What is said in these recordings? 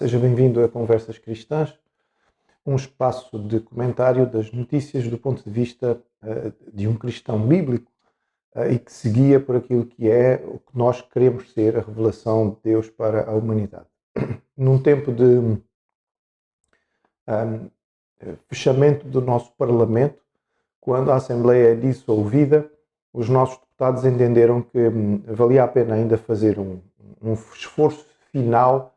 seja bem-vindo a Conversas Cristãs, um espaço de comentário das notícias do ponto de vista de um cristão bíblico e que se guia por aquilo que é o que nós queremos ser, a revelação de Deus para a humanidade. Num tempo de fechamento do nosso Parlamento, quando a Assembleia é dissolvida, os nossos deputados entenderam que valia a pena ainda fazer um esforço final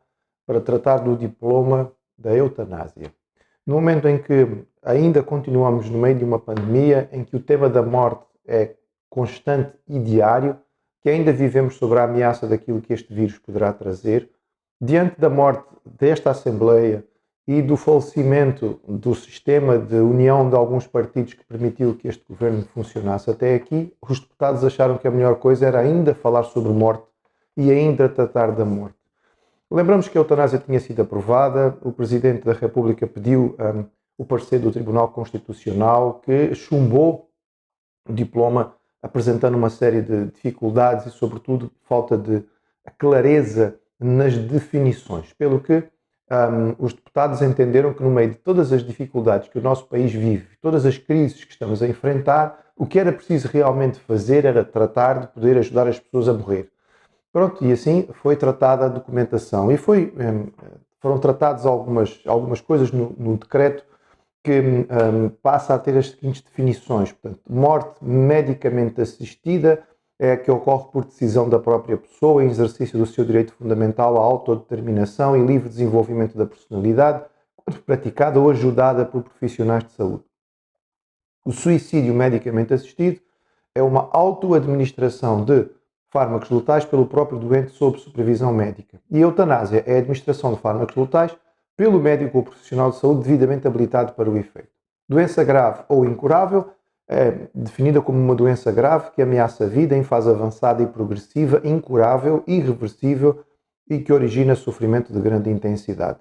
para tratar do diploma da eutanásia. No momento em que ainda continuamos no meio de uma pandemia, em que o tema da morte é constante e diário, que ainda vivemos sob a ameaça daquilo que este vírus poderá trazer, diante da morte desta Assembleia e do falecimento do sistema de união de alguns partidos que permitiu que este governo funcionasse até aqui, os deputados acharam que a melhor coisa era ainda falar sobre morte e ainda tratar da morte. Lembramos que a eutanásia tinha sido aprovada, o Presidente da República pediu o parecer do Tribunal Constitucional, que chumbou o diploma, apresentando uma série de dificuldades e, sobretudo, falta de clareza nas definições, pelo que os deputados entenderam que no meio de todas as dificuldades que o nosso país vive, todas as crises que estamos a enfrentar, o que era preciso realmente fazer era tratar de poder ajudar as pessoas a morrer. Pronto, e assim foi tratada a documentação e foram tratadas algumas coisas no decreto que passa a ter as seguintes definições. Portanto, morte medicamente assistida é a que ocorre por decisão da própria pessoa em exercício do seu direito fundamental à autodeterminação e livre desenvolvimento da personalidade, quando praticada ou ajudada por profissionais de saúde. O suicídio medicamente assistido é uma autoadministração de fármacos letais pelo próprio doente sob supervisão médica. E a eutanásia é a administração de fármacos letais pelo médico ou profissional de saúde devidamente habilitado para o efeito. Doença grave ou incurável é definida como uma doença grave que ameaça a vida em fase avançada e progressiva, incurável, irreversível e que origina sofrimento de grande intensidade.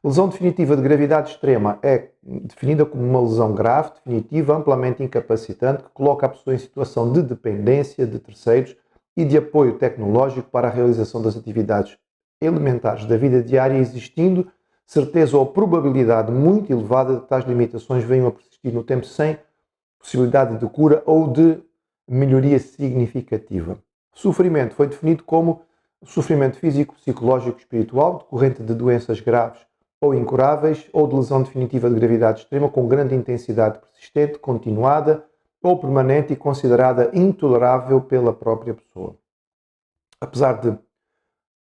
Lesão definitiva de gravidade extrema é definida como uma lesão grave, definitiva, amplamente incapacitante, que coloca a pessoa em situação de dependência de terceiros e de apoio tecnológico para a realização das atividades elementares da vida diária, existindo certeza ou probabilidade muito elevada de que tais limitações venham a persistir no tempo sem possibilidade de cura ou de melhoria significativa. Sofrimento foi definido como sofrimento físico, psicológico, espiritual, decorrente de doenças graves ou incuráveis ou de lesão definitiva de gravidade extrema com grande intensidade persistente, continuada ou permanente e considerada intolerável pela própria pessoa. Apesar de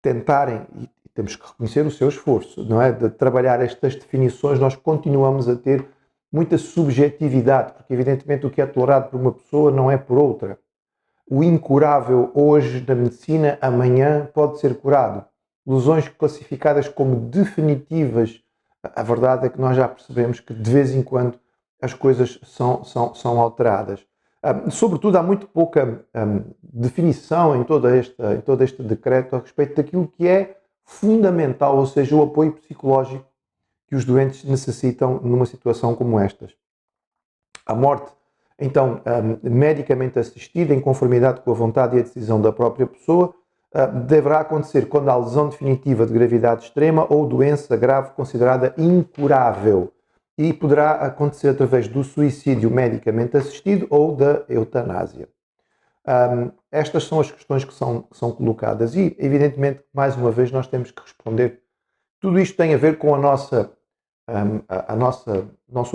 tentarem, e temos que reconhecer o seu esforço, não é, de trabalhar estas definições, nós continuamos a ter muita subjetividade, porque evidentemente o que é tolerado por uma pessoa não é por outra. O incurável hoje na medicina, amanhã pode ser curado. Lesões classificadas como definitivas, a verdade é que nós já percebemos que de vez em quando as coisas são alteradas. Sobretudo, há muito pouca definição em todo este decreto a respeito daquilo que é fundamental, ou seja, o apoio psicológico que os doentes necessitam numa situação como estas. A morte, então, medicamente assistida, em conformidade com a vontade e a decisão da própria pessoa, deverá acontecer quando há lesão definitiva de gravidade extrema ou doença grave considerada incurável e poderá acontecer através do suicídio medicamente assistido ou da eutanásia. Estas são as questões que são colocadas e, evidentemente, mais uma vez nós temos que responder. Tudo isto tem a ver com nosso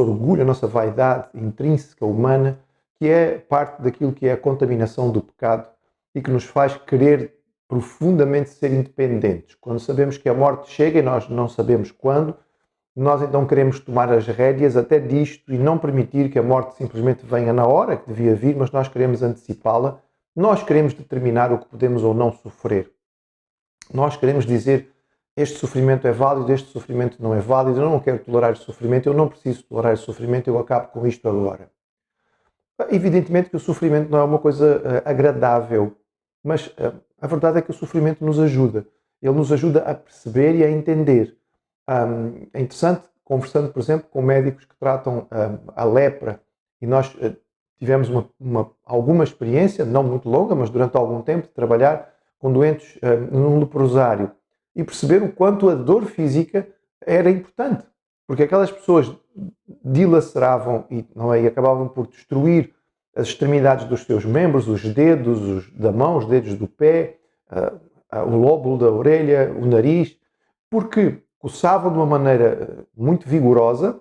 orgulho, a nossa vaidade intrínseca humana, que é parte daquilo que é a contaminação do pecado e que nos faz querer profundamente ser independentes. Quando sabemos que a morte chega e nós não sabemos quando, nós então queremos tomar as rédeas até disto e não permitir que a morte simplesmente venha na hora que devia vir, mas nós queremos antecipá-la. Nós queremos determinar o que podemos ou não sofrer. Nós queremos dizer: este sofrimento é válido, este sofrimento não é válido, eu não quero tolerar o sofrimento, eu não preciso tolerar o sofrimento, eu acabo com isto agora. Evidentemente que o sofrimento não é uma coisa agradável, mas a verdade é que o sofrimento nos ajuda. Ele nos ajuda a perceber e a entender. É interessante, conversando, por exemplo, com médicos que tratam a lepra, e nós tivemos alguma experiência, não muito longa, mas durante algum tempo, de trabalhar com doentes num leprosário. e perceber o quanto a dor física era importante. Porque aquelas pessoas dilaceravam e acabavam por destruir as extremidades dos seus membros, os dedos da mão, os dedos do pé, o lóbulo da orelha, o nariz, porque coçavam de uma maneira muito vigorosa,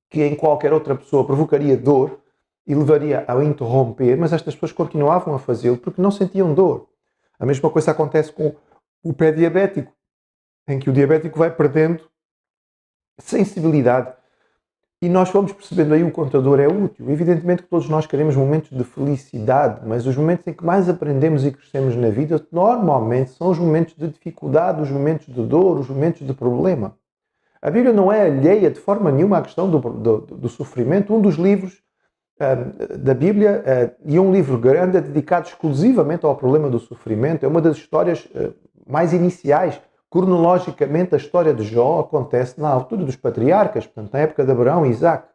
que em qualquer outra pessoa provocaria dor e levaria a interromper, mas estas pessoas continuavam a fazê-lo porque não sentiam dor. A mesma coisa acontece com o pé diabético, em que o diabético vai perdendo sensibilidade. E nós vamos percebendo aí o contador é útil. Evidentemente que todos nós queremos momentos de felicidade, mas os momentos em que mais aprendemos e crescemos na vida, normalmente são os momentos de dificuldade, os momentos de dor, os momentos de problema. A Bíblia não é alheia de forma nenhuma à questão do sofrimento. Um dos livros da Bíblia, e um livro grande, é dedicado exclusivamente ao problema do sofrimento. É uma das histórias mais iniciais. Cronologicamente, a história de Jó acontece na altura dos patriarcas, portanto, na época de Abraão e Isaac.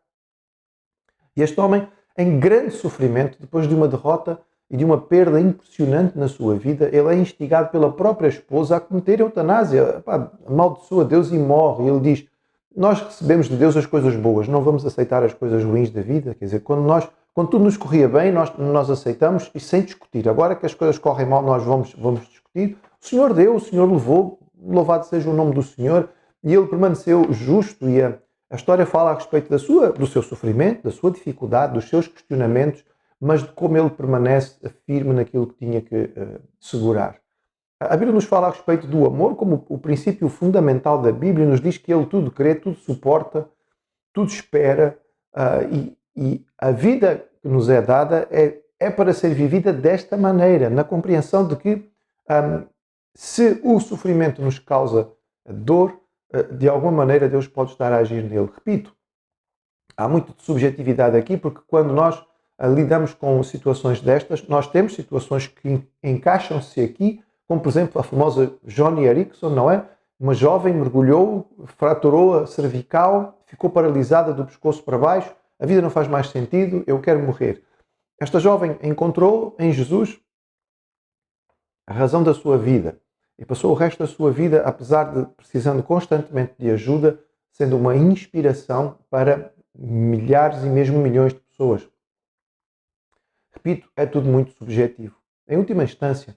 E este homem, em grande sofrimento, depois de uma derrota e de uma perda impressionante na sua vida, ele é instigado pela própria esposa a cometer eutanásia. Amaldiçoa Deus e morre. E ele diz, nós recebemos de Deus as coisas boas, não vamos aceitar as coisas ruins da vida. Quer dizer, quando tudo nos corria bem, nós aceitamos e sem discutir. Agora que as coisas correm mal, nós vamos discutir. O Senhor deu, o Senhor levou, louvado seja o nome do Senhor, e ele permaneceu justo. E a história fala a respeito do seu sofrimento, da sua dificuldade, dos seus questionamentos, mas de como ele permanece firme naquilo que tinha que segurar. A Bíblia nos fala a respeito do amor como o princípio fundamental da Bíblia, nos diz que ele tudo crê, tudo suporta, tudo espera, e a vida que nos é dada é para ser vivida desta maneira, na compreensão de que se o sofrimento nos causa dor, de alguma maneira Deus pode estar a agir nele. Repito, há muito de subjetividade aqui, porque quando nós lidamos com situações destas, nós temos situações que encaixam-se aqui, como por exemplo a famosa Joni Eareckson, não é? Uma jovem mergulhou, fraturou a cervical, ficou paralisada do pescoço para baixo, a vida não faz mais sentido, eu quero morrer. Esta jovem encontrou em Jesus a razão da sua vida e passou o resto da sua vida, apesar de precisando constantemente de ajuda, sendo uma inspiração para milhares e mesmo milhões de pessoas. Repito, é tudo muito subjetivo. Em última instância,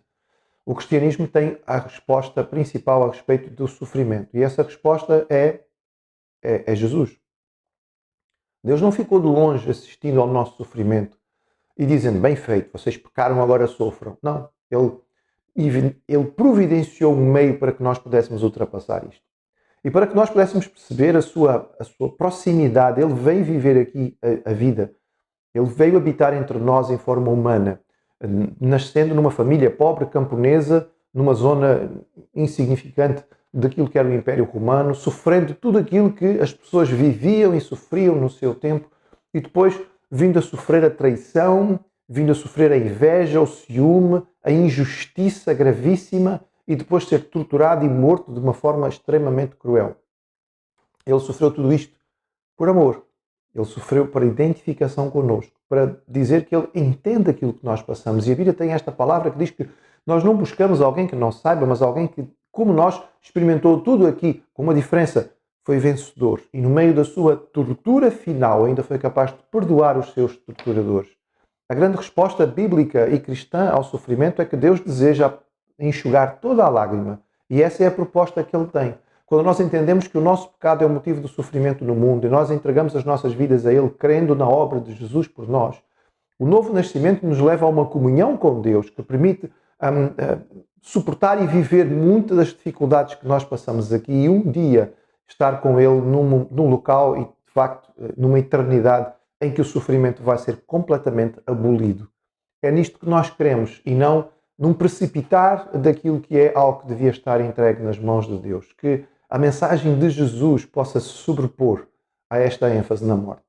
o cristianismo tem a resposta principal a respeito do sofrimento. E essa resposta é Jesus. Deus não ficou de longe assistindo ao nosso sofrimento e dizendo, bem feito, vocês pecaram, agora sofram. Não, Ele providenciou um meio para que nós pudéssemos ultrapassar isto. E para que nós pudéssemos perceber a sua proximidade, Ele veio viver aqui a vida. Ele veio habitar entre nós em forma humana, nascendo numa família pobre, camponesa, numa zona insignificante daquilo que era o Império Romano, sofrendo tudo aquilo que as pessoas viviam e sofriam no seu tempo, e depois vindo a sofrer a traição, vindo a sofrer a inveja, o ciúme, a injustiça gravíssima, e depois ser torturado e morto de uma forma extremamente cruel. Ele sofreu tudo isto por amor. Ele sofreu para identificação connosco, para dizer que Ele entende aquilo que nós passamos. E a Bíblia tem esta palavra que diz que nós não buscamos alguém que não saiba, mas alguém que, como nós, experimentou tudo aqui, com uma diferença, foi vencedor. E no meio da sua tortura final ainda foi capaz de perdoar os seus torturadores. A grande resposta bíblica e cristã ao sofrimento é que Deus deseja enxugar toda a lágrima. E essa é a proposta que Ele tem. Quando nós entendemos que o nosso pecado é o motivo do sofrimento no mundo e nós entregamos as nossas vidas a Ele, crendo na obra de Jesus por nós, o novo nascimento nos leva a uma comunhão com Deus que permite suportar e viver muitas das dificuldades que nós passamos aqui e um dia estar com Ele num local e, de facto, numa eternidade em que o sofrimento vai ser completamente abolido. É nisto que nós queremos e não num precipitar daquilo que é algo que devia estar entregue nas mãos de Deus. Que a mensagem de Jesus possa se sobrepor a esta ênfase na morte.